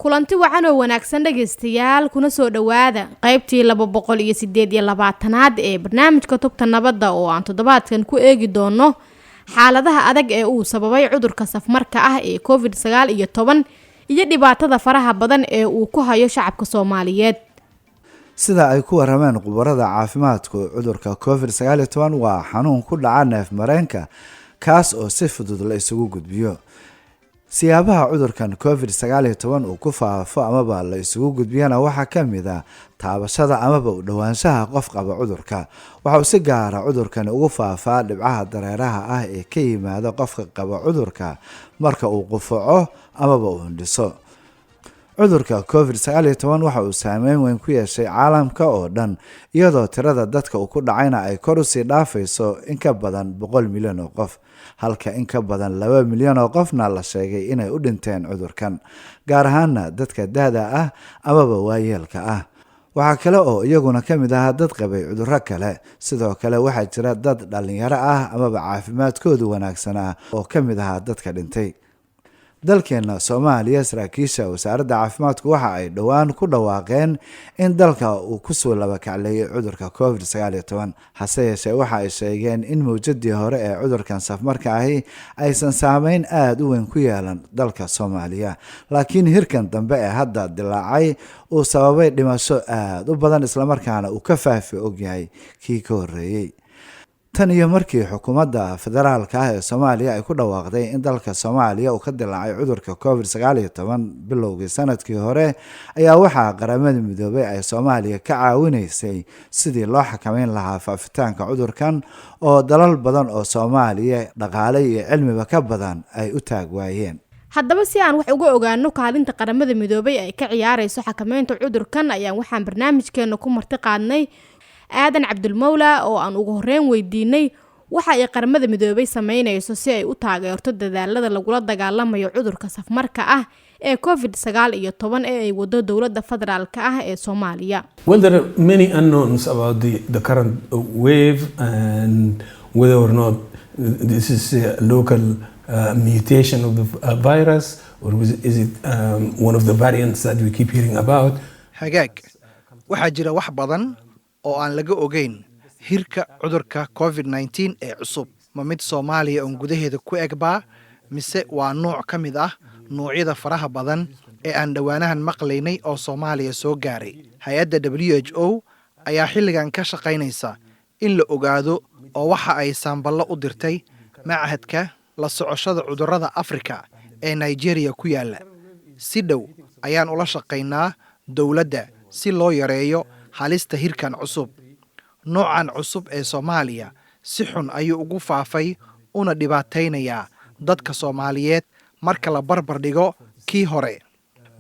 kulanti wacan oo wanaagsan dhageystayaal kuna soo dhawaada qaybtii 228aad ee barnaamijka Tubta Nabadda oo aan toddobaadkan ku eegi doono xaaladaha adag ee uu sababay cudurka safmarka ah ee COVID-19 iyo dhibaatada faraha badan ee uu ku hayo shacabka Soomaaliyeed. sida ay ku warameen khubarada caafimaadku cudurka COVID-19 waa xanuun ku dhaca neef mareenka kaas oo si fudud la isugu gudbiyo. siyaabaha cudurkan COVID-19 uu ku faafo amaba la isugu gudbiyana waxaa ka mid ah taabashada amaba u dhawaanshaha qof qaba cudurka. waxa uu si gaar ah cudurkan ugu faafaa dhibcaha dareeraha ah ee ka yimaada qofka qaba cudurka marka uu qufaco amaba uu hindhiso. cudurka COVID-19 waxa uu saameyn weyn ku yeeshay caalamka oo dhan iyadoo tirada dadka uu ku dhacayna ay kor u sii dhaafayso in ka badan 100 milyan oo qof, halka in ka badan 2 milyan oo qofna la sheegay inay u dhinteen cudurkan, gaar ahaana dadka da'da ah amaba waayeelka ah. waxaa kale oo iyaguna ka mid ah dad qabay cudurro kale. sidoo kale waxaa jira dad dhalinyaro ah amaba caafimaadkoodu wanaagsan ah oo ka mid ah dadka dhintay. dalkeena Soomaaliya saraakiisha wasaaradda caafimaadku waxa ay dhawaan ku dhawaaqeen in dalka uu ku soo laba kacleeyay cudurka COVID-19 hase yeeshee waxa ay sheegeen in mowjadii hore ee cudurkan safmarka ahi aysan saameyn aad u weyn ku yeelan dalka Soomaaliya, laakiin hirkan dambe ee hadda dilaacay uu sababay dhimasho aad u badan isla markaana uu ka faafi ogyahay kii ka horeeyay. tan iyo markii xukuumadda federaalka ah ee Soomaaliya ay ku dhawaaqday in dalka Soomaaliya uu ka dilaacay cudurka COVID-19 bilowgii sanadkii hore ayaa waxaa qaramada midoobay ay Soomaaliya ka caawinaysay sidii loo xakameyn lahaa faafitaanka cudurkan oo dalal badan oo Soomaaliya dhaqaale iyo cilmiba ka badan ay u taag waayeen. haddaba si aan wax uga ogaano kaalinta qaramada midoobay ay ka ciyaarayso xakameynta cudurkan ayaan waxaan barnaamijkeena ku marti qaadnay aadan cabdulmawla oo aan ugu horreyn weydiinay waxa ay qaramada midoobay sameynayso si ay u taageerto dadaalada lagula dagaalamayo cudurka safmarka ah ee COVID-19 ee ay wado dowladda federaalka ah ee Soomaaliya. Well, there are many unknowns about the current wave and whether or not this is a local mutation of the virus or is it one of the variants that we keep hearing about. hagaag waxaa jira wax badan oo aan laga ogeyn hirka cudurka COVID-19 ee cusub. ma mid Soomaaliya oo gudaheeda ku egbaa mise waa nooc ka mid ah noocyada faraha badan ee aan dhawaanahan maqlaynay oo Soomaaliya soo gaaray. hay'adda WHO ayaa xilligan ka shaqaynaysa in la ogaado oo waxa ay saamballo u dirtay macahadka la socoshada cudurrada Afrika ee Nigeria ku yaala. si dhow ayaan ula shaqaynaa dowladda si loo yareeyo halista hirkan cusub. noocan cusub ee Soomaaliya si xun ayuu ugu faafay una dhibaataynayaa dadka Soomaaliyeed marka la barbar dhigo kii hore.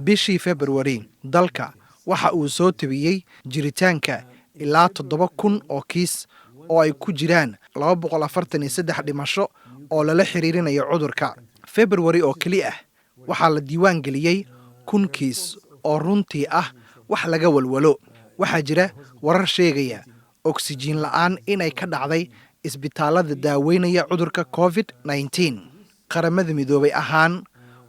bishii February dalka waxa uu soo tabiyay jiritaanka ilaa 7,000 oo kiis oo ay ku jiraan 243 dhimasho oo lala xiriirinayo cudurka. February oo kali ah waxaa la diiwaan geliyay 1,000 kiis oo runtii ah wax laga walwalo. waxaa jira warar sheegaya oksijiin la'aan inay ka dhacday isbitaalada daaweynaya cudurka COVID-19. qaramada midoobay ahaan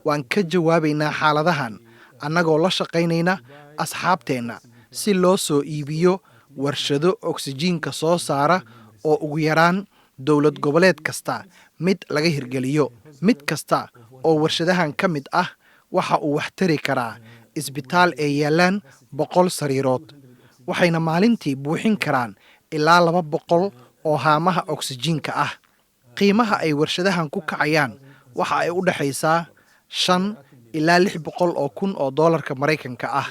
waan ka jawaabaynaa xaaladahan annagoo la shaqaynayna asxaabteenna si loo soo iibiyo warshado oksijiinka soo saara oo ugu yaraan dowlad goboleed kasta mid laga hirgeliyo. mid kasta oo warshadahan ka mid ah waxa uu wax tari karaa isbitaal ee yaalaan 100 sariirood. waxayna maalintii buuxin karaan ilaa 200 oo haamaha oksijiinka ah. qiimaha ay warshadahan ku kacayaan waxa ay u dhaxaysaa 5 ilaa 600 oo kun oo doolarka Mareykanka ah.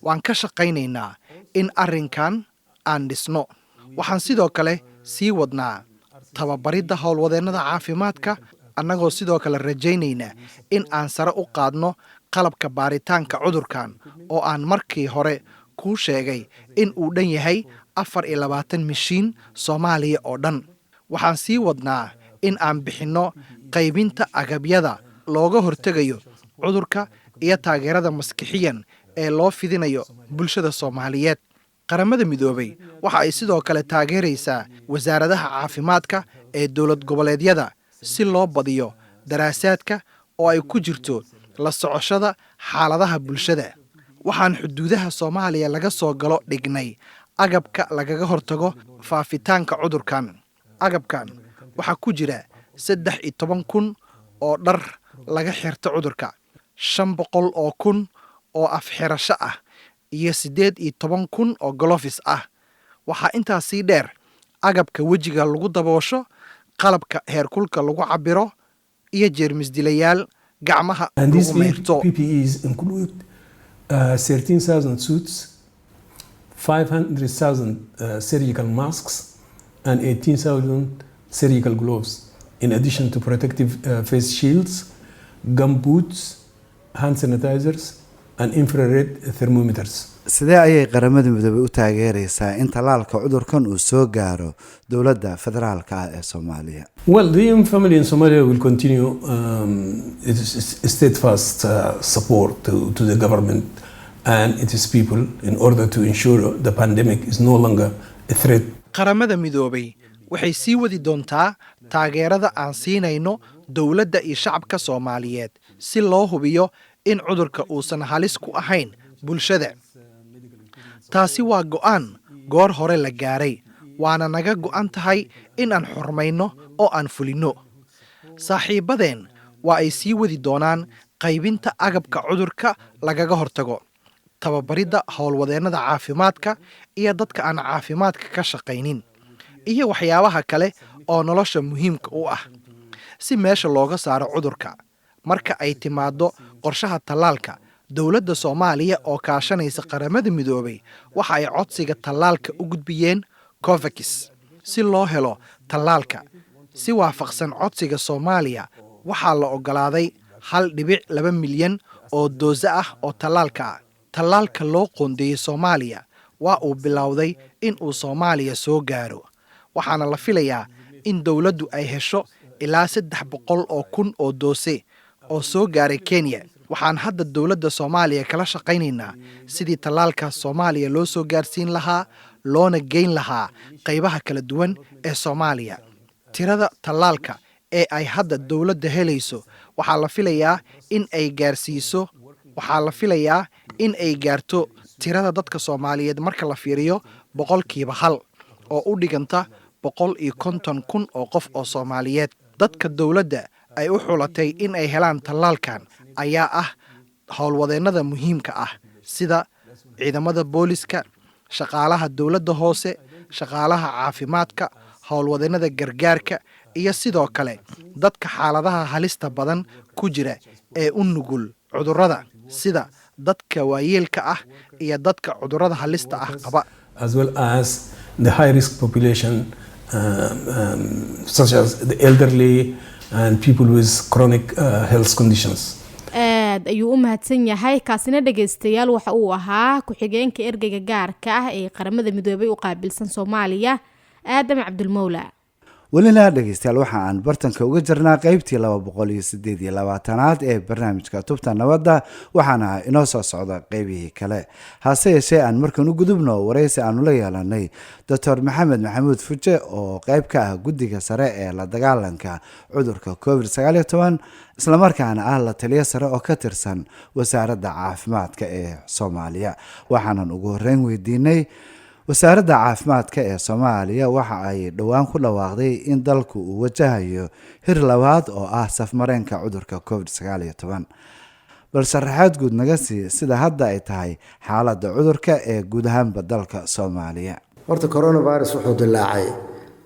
waan ka shaqaynaynaa in arrinkan aan dhisno. waxaan sidoo kale sii wadnaa tababaridda howlwadeennada caafimaadka annagoo sidoo kale rajaynaynaa in aan sare u qaadno qalabka baaritaanka cudurkan oo aan markii hore kuu sheegay in uu dhan yahay 24 mishiin Soomaaliya oo dhan. waxaan sii wadnaa in aan bixinno qaybinta agabyada looga hortegayo cudurka iyo taageerada maskixiyan ee loo fidinayo bulshada Soomaaliyeed. qaramada midoobay waxa ay sidoo kale taageeraysaa wasaaradaha caafimaadka ee dowlad goboleedyada si loo badiyo daraasaadka oo ay ku jirto la socoshada xaaladaha bulshada. Waxaan xuduudaha Soomaaliya laga soo galo dhignay agabka lagaga hortago faafitaanka cudurkan. Agabkan waxaa ku jira 13,000 oo dhar laga xirto cudurka, 500 oo kun oo afxirasho ah, iyo 18,000 oo gloves ah. Waxaa intaas sii dheer agabka wejiga lagu daboosho, qalabka heerkulka lagu cabiro, iyo jeermis dilayaal gacmaha And these lagu meerto. PPEs include 13,000 suits, 500,000 surgical masks, and 18,000 surgical gloves, in addition to protective face shields, gum boots, hand sanitizers, and infrared thermometers. sidee ayay qaramada midoobay u taageeraysaa in tallaalka cudurkan uu soo gaaro dowladda federaalka ah ee Soomaaliya? Well, the UN family in Somalia will continue its steadfast support to the government and its people in order to ensure the pandemic is no longer a threat. Qaramada midoobay waxay sii wadi doontaa taageerada aan siinayno dowladda iyo shacabka Soomaaliyeed si loo hubiyo in cudurka uusan halis ku ahayn bulshada. Taasi waa go'aan goor hore la gaaray, waana naga go'an tahay in aan xurmayno oo aan fulino. Saaxiibadeen waa ay sii wadi doonaan qaybinta agabka cudurka lagaga hortago, tababaridda howlwadeennada caafimaadka iyo dadka aan caafimaadka ka shaqaynin, iyo waxyaabaha kale oo nolosha muhiimka u ah, si meesha looga saaro cudurka. Marka ay timaado qorshaha tallaalka, dowladda Soomaaliya oo kaashanaysa qaramada midoobay waxa ay codsiga tallaalka u gudbiyeen COVAX si loo helo tallaalka. Si waafaqsan codsiga Soomaaliya, waxaa la ogolaaday 1.2 milyan oo dooso ah oo tallaalka ah. Tallaalka loo qoondeeyey Soomaaliya waa uu bilowday in uu Soomaaliya soo gaaro, waxaana la filayaa in dowladdu ay hesho ilaa 300,000 oo doose oo soo gaaray Kenya. Waxaan hadda dowladda Soomaaliya kala shaqaynaynaa sidii tallaalka Soomaaliya loo soo gaarsiin lahaa, loona geyn lahaa qaybaha kala duwan ee Soomaaliya. Tirada tallaalka ee ay hadda dowladda helayso waxaa la filayaa in ay gaarto tirada dadka Soomaaliyeed marka la fiiriyo 1% oo u dhiganta 150,000 oo qof oo Soomaaliyeed. Dadka dowladda ay u xulatay in ay helaan tallaalkan ayaa ah howlwadeennada muhiimka ah sida ciidamada booliska, shaqaalaha dowladda hoose, shaqaalaha caafimaadka, howlwadeennada gargaarka, iyo sidoo kale dadka xaaladaha halista badan ku jira ee u nugul cudurrada sida dadka waayeelka ah iyo dadka cudurrada halista ah qaba, as well as the high risk population such as the elderly and people with chronic health conditions. aad ayuu u mahadsan yahay. kaasina dhageystayaal waxa uu ahaa ku-xigeenka ergeyga gaarka ah ee qaramada midoobay u qaabilsan Soomaaliya, Aadam Cabdulmawla. welina dhegeystayaal waxa aan bartanka uga jirnaa qaybtii 228aad ee barnaamijka Tubta Nabadda, waxaana inoo soo socda qaybihii kale. hase yeeshee aan markan u gudubno wareysi aanu la yeelanay Dr. Maxamed Maxamuud Fuje oo qayb ka ah guddiga sare ee la dagaalanka cudurka COVID-19 isla markaana ah la taliye sare oo ka tirsan wasaaradda caafimaadka ee Soomaaliya. waxaanan ugu horreyn weydiinay wasaaradda caafimaadka ee Soomaaliya waxa ay dhowaan ku dhawaaqday in dalku uu wajahayo hir labaad oo ah safmareenka cudurka COVID-19. bal sharaxaad guud naga sii sida hadda ay tahay xaaladda cudurka ee guud ahaanba dalka Soomaaliya. horta coronavirus wuxuu dilaacay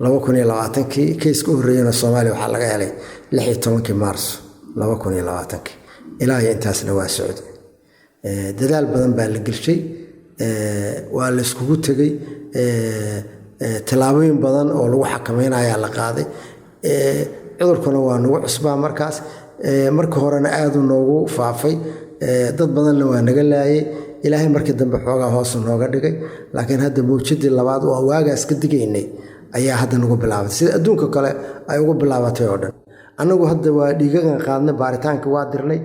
2020kii keeska u horreeyayna Soomaaliya waxaa laga helay 16 Maarso 2020 ilaa intaasna waa socday. dadaal badan baa la gashay, waa la iskugu tagay, tallaabooyin badan oo lagu xakameynayo la qaaday. cudurkuna waa nagu cusbaa markaas, marka horena aad u noogu faafay, dad badanna waa naga laayay. ilaahay markii dambe xoogaa hoos nooga dhigay, laakiin hadda mawjadii labaad oo waagaas ka digaynay ayaa hadda nagu bilaabatay sida adduunka kale ay ugu bilaabatay oo dhan. annagu hadda waa dhiigagan qaadnay, baaritaanka waa dirnay,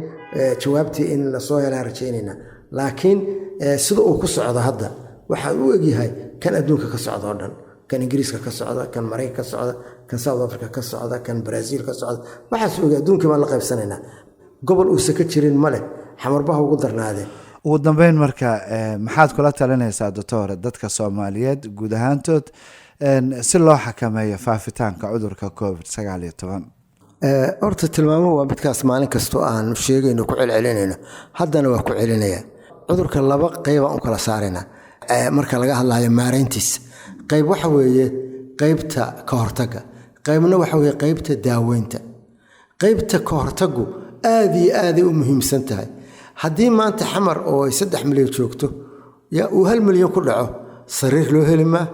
jawaabtii in la soo helaan rajaynayna. laakiin sida uu ku socdo hadda waxa uu egyahay kan adduunka ka socdo oo dhan, kan Ingiriiska ka socda, kan Mareykanka ka socda, kan South Africa ka socda, kan Brazil ka socda. waxaas oo adduunka ma la qaybsanaynaa. gobol uusan ka jirin ma leh xamarbaha ugu darnaadeen. ugu dambeyn marka maxaad kula talinaysaa doctor dadka Soomaaliyeed guud ahaantood si loo xakameeyo faafitaanka cudurka COVID-19? horta tilmaamuhu waa midkaas maalin kastoo aan sheegayno ku celcelinayno haddana waa ku celinaya cudurka laba qayb aan u kala saarayna marka laga hadlayo maareyntiisa qayb waxa weeye qaybta ka hortagga qaybna waxa weeye qaybta daaweynta qaybta ka hortaggu aad iyo aad u muhiimsan tahay haddii maanta xamar oo 3 milyan joogto ya uu 1 milyan ku dhaco sariir loo heli maayo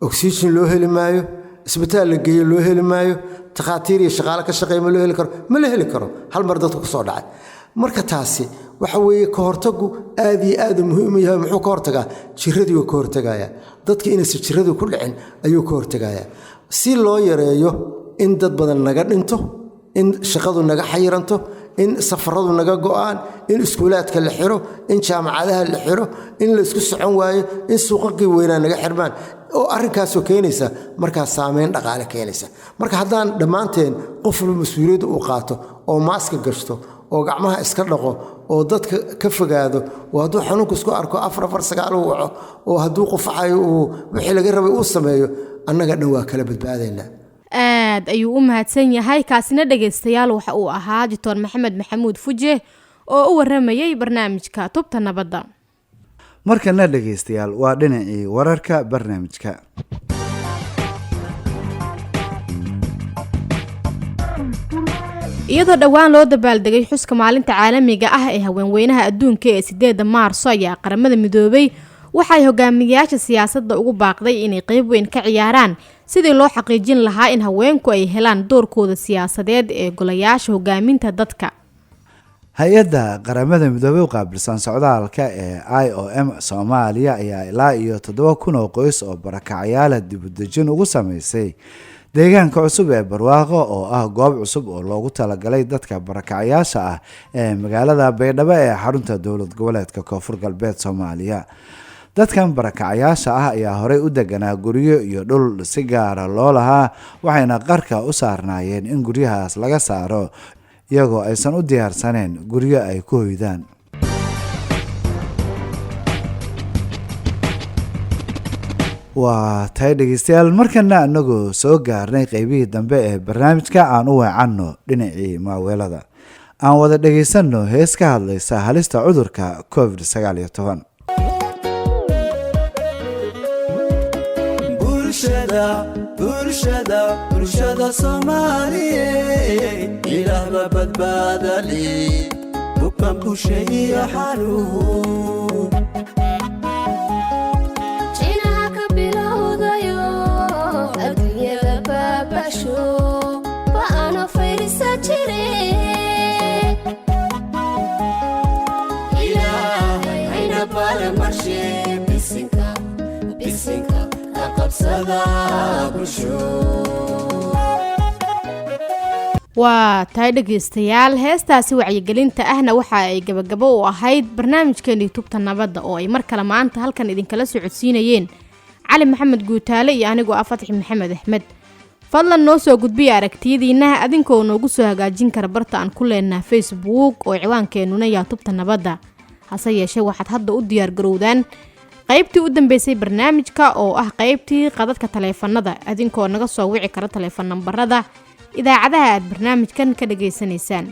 oxygen loo heli maayo isbitaal la geeyo loo heli maayo takhaatiir iyo shaqaale ka shaqeeya ma la heli karo hal mar dadku ku soo dhacay marka taasi waxa weeye ka hortaggu aad iyo aad muhiim u yahay muxuu ka hortagaa jiradii uu ka hortagaya dadka inaysan jiradu ku dhicin ayuu ka hortagaya si loo yareeyo in dad badan naga dhinto in shaqadu naga xayiranto in safaradu naga go'aan in iskuulaadka la xiro in jaamacadaha la xiro in la isku socon waayo in suuqaqii weynaa naga xirmaan oo arrinkaas oo keenaysa markaa saameyn dhaqaale keenaysa marka haddaan dhammaanteen qof walba mas'uuliyadda uu qaato oo maaska gashto oo gacmaha iska dhaqo oo dadka ka fogaado oo hadduu xanuunku isku arko 449 uu waco oo hadduu qufacayo uu wixii laga rabay uu sameeyo annaga dhan waa kala badbaadaynaa. aad ayuu u mahadsan yahay kaasina dhageystayaal waxa uu ahaa Dr. Maxamed Maxamuud Fuje oo u waramayay barnaamijka Tubta Nabadda. markana dhageystayaal waa dhinacii wararka barnaamijka. iyadoo dhawaan loo dabaaldegay xuska maalinta caalamiga ah ee haweenweynaha adduunka ee 8 Maarso ayaa qaramada midoobay waxay hogaamiyayaasha siyaasadda ugu baaqday inay qayb weyn ka ciyaaraan sidii loo xaqiijin lahaa in haweenku ay helaan doorkooda siyaasadeed ee golayaasha hogaaminta dadka. hay-adda qaramada midoobay u qaabilsan socdaalka ee IOM Soomaaliya ayaa ilaa iyo 7,000 oo qoys oo barakacayaal dib u dejin ugu sameysay deegaanka cusub ee Barwaaqo oo ah goob cusub oo loogu talagalay dadka barakacayaasha ah ee magaalada Baydhabo ee xarunta dowlad goboleedka Koonfur Galbeed Soomaaliya. dadkan barakacayaasha ah ayaa horey u deganaa guryo iyo dhul si gaara loo lahaa waxayna qarka u saarnaayeen in guryahaas laga saaro iyagoo aysan u diyaarsaneen guryo ay ku hoydaan. waa tahay dhegeystayaal markana anagoo soo gaarnay qaybihii dambe ee barnaamijka aan u weecanno dhinacii maaweelada aan wada dhegeysanno hees ka hadlaysa halista cudurka COVID-19. bulshada Soomaaliyeed ilaahba badbaadali bukan busheeyo xanuun jinaha ka bilowdayo adduunyada baabasho ba'ana fayrisa jire ilaahay hayna balmarshe bisinka waa tahay dhageystayaal heestaasi wacyigelinta ahna waxa ay gabagabo u ahayd barnaamijkeena Tubta Nabadda oo ay mar kale maanta halkan idinkala socodsiinayeen Cali Maxamed Guutaale iyo anigoo Fatix Maxamed Axmed. fadlan noo soo gudbiya aragtiyadiina adinkoo noogu soo hagaajin kara barta aan ku leenahay Facebook oo ciwaankeenuna yahay Tubta Nabadda. hase yeeshee waxaad hadda u diyaar garowdaan qaybtii u dambeysay barnaamijka oo ah qaybtii qadadka taleefanada adinkoo naga soo wici kara taleefan nambarada idaacadaha aad barnaamijkan ka dhageysanaysaan.